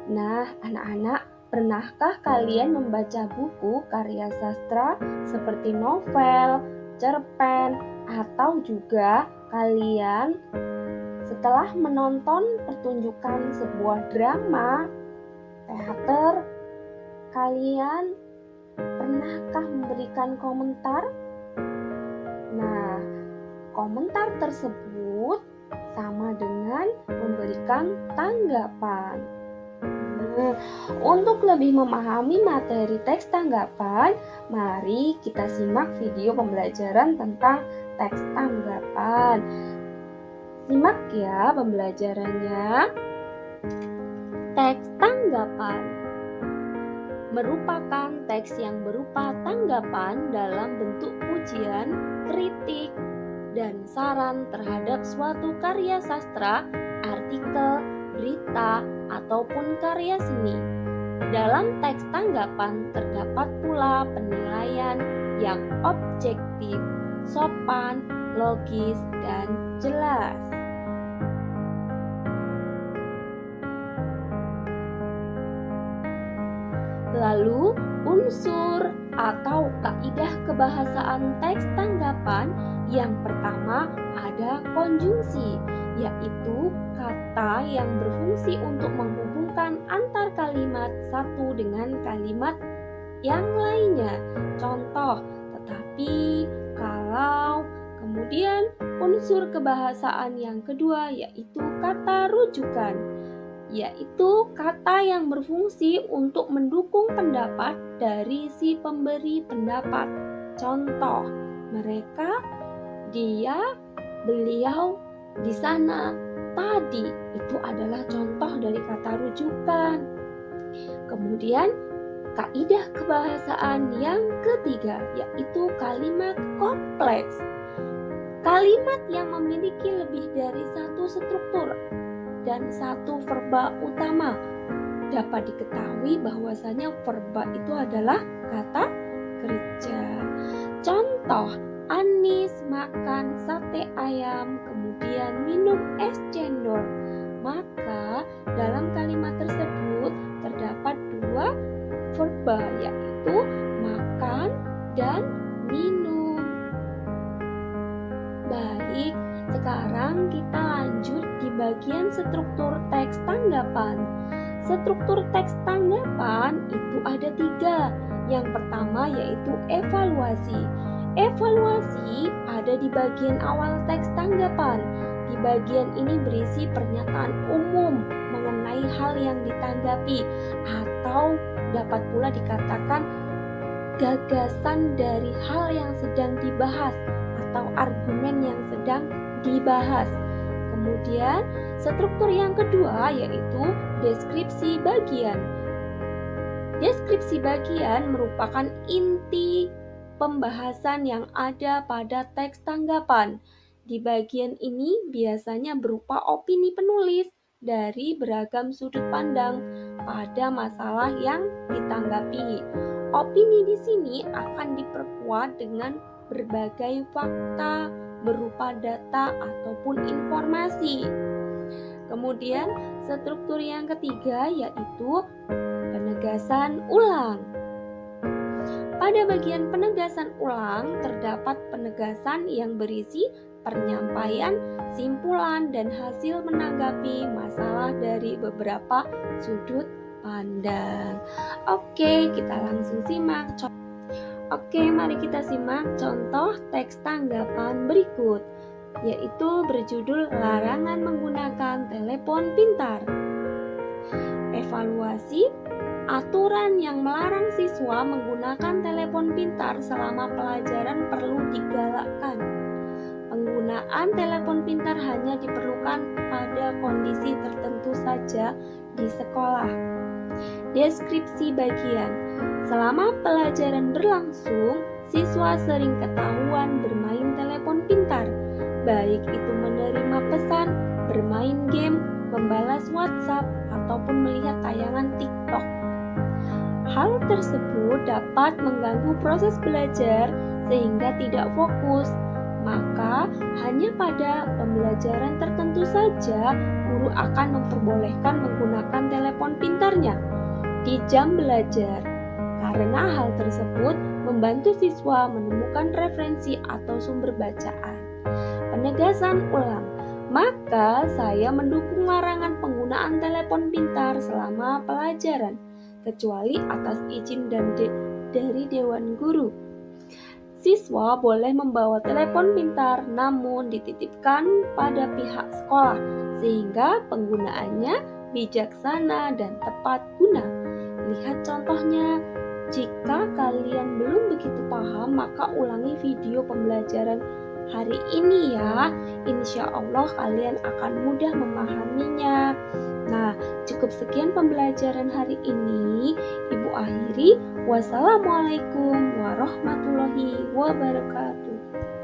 Nah, anak-anak, pernahkah kalian membaca buku karya sastra seperti novel, cerpen, atau juga kalian setelah menonton pertunjukan sebuah drama, teater, kalian pernahkah memberikan komentar? Nah, komentar tersebut sama dengan memberikan tanggapan. Untuk lebih memahami materi teks tanggapan, mari kita simak video pembelajaran tentang teks tanggapan. Simak ya pembelajarannya. Teks tanggapan merupakan teks yang berupa tanggapan dalam bentuk pujian, kritik, dan saran terhadap suatu karya sastra, artikel, berita, ataupun karya seni. Dalam teks tanggapan terdapat pula penilaian yang objektif, sopan, logis, dan jelas. Lalu, unsur atau kaidah kebahasaan teks tanggapan yang pertama ada konjungsi, yaitu kata yang berfungsi untuk menghubungkan antar kalimat satu dengan kalimat yang lainnya. Contoh, tetapi, kalau. Kemudian unsur kebahasaan yang kedua yaitu kata rujukan, yaitu kata yang berfungsi untuk mendukung pendapat dari si pemberi pendapat. Contoh, mereka, dia, beliau, di sana, tadi. Itu adalah contoh dari kata rujukan. Kemudian, kaidah kebahasaan yang ketiga yaitu kalimat kompleks. Kalimat yang memiliki lebih dari satu struktur dan satu verba utama. Dapat diketahui bahwasanya verba itu adalah kata kerja. Contoh, Anis makan sate ayam, kemudian minum es cendol. Maka dalam kalimat tersebut terdapat dua verba, yaitu makan dan minum. Baik, sekarang kita lanjut di bagian struktur teks tanggapan. Struktur teks tanggapan itu ada 3. Yang pertama yaitu evaluasi. Evaluasi ada di bagian awal teks tanggapan. Di bagian ini berisi pernyataan umum mengenai hal yang ditanggapi, atau dapat pula dikatakan gagasan dari hal yang sedang dibahas atau argumen yang sedang dibahas. Kemudian struktur yang kedua yaitu deskripsi bagian. Deskripsi bagian merupakan inti pembahasan yang ada pada teks tanggapan. Di bagian ini biasanya berupa opini penulis dari beragam sudut pandang pada masalah yang ditanggapi. Opini di sini akan diperkuat dengan berbagai fakta berupa data ataupun informasi. Kemudian struktur yang ketiga yaitu penegasan ulang. Pada bagian penegasan ulang terdapat penegasan yang berisi penyampaian, simpulan, dan hasil menanggapi masalah dari beberapa sudut pandang. Oke, kita langsung simak. Oke, mari kita simak contoh teks tanggapan berikut, yaitu berjudul Larangan Menggunakan Telepon Pintar. Evaluasi, aturan yang melarang siswa menggunakan telepon pintar selama pelajaran perlu digalakkan. Penggunaan telepon pintar hanya diperlukan pada kondisi tertentu saja di sekolah. Deskripsi bagian. Selama pelajaran berlangsung, siswa sering ketahuan bermain telepon pintar, baik itu menerima pesan, bermain game, membalas WhatsApp, ataupun melihat tayangan TikTok. Hal tersebut dapat mengganggu proses belajar sehingga tidak fokus. maka hanya pada pembelajaran tertentu saja guru akan memperbolehkan menggunakan telepon pintarnya di jam belajar, karena hal tersebut membantu siswa menemukan referensi atau sumber bacaan. Penegasan ulang, maka saya mendukung larangan penggunaan telepon pintar selama pelajaran, kecuali atas izin dari Dewan Guru. Siswa boleh membawa telepon pintar namun dititipkan pada pihak sekolah sehingga penggunaannya bijaksana dan tepat guna. Lihat contohnya. Jika kalian belum begitu paham, maka ulangi video pembelajaran hari ini ya. Insya Allah kalian akan mudah memahaminya. Nah, cukup sekian pembelajaran hari ini. Ibu akhiri. Wassalamualaikum warahmatullahi wabarakatuh.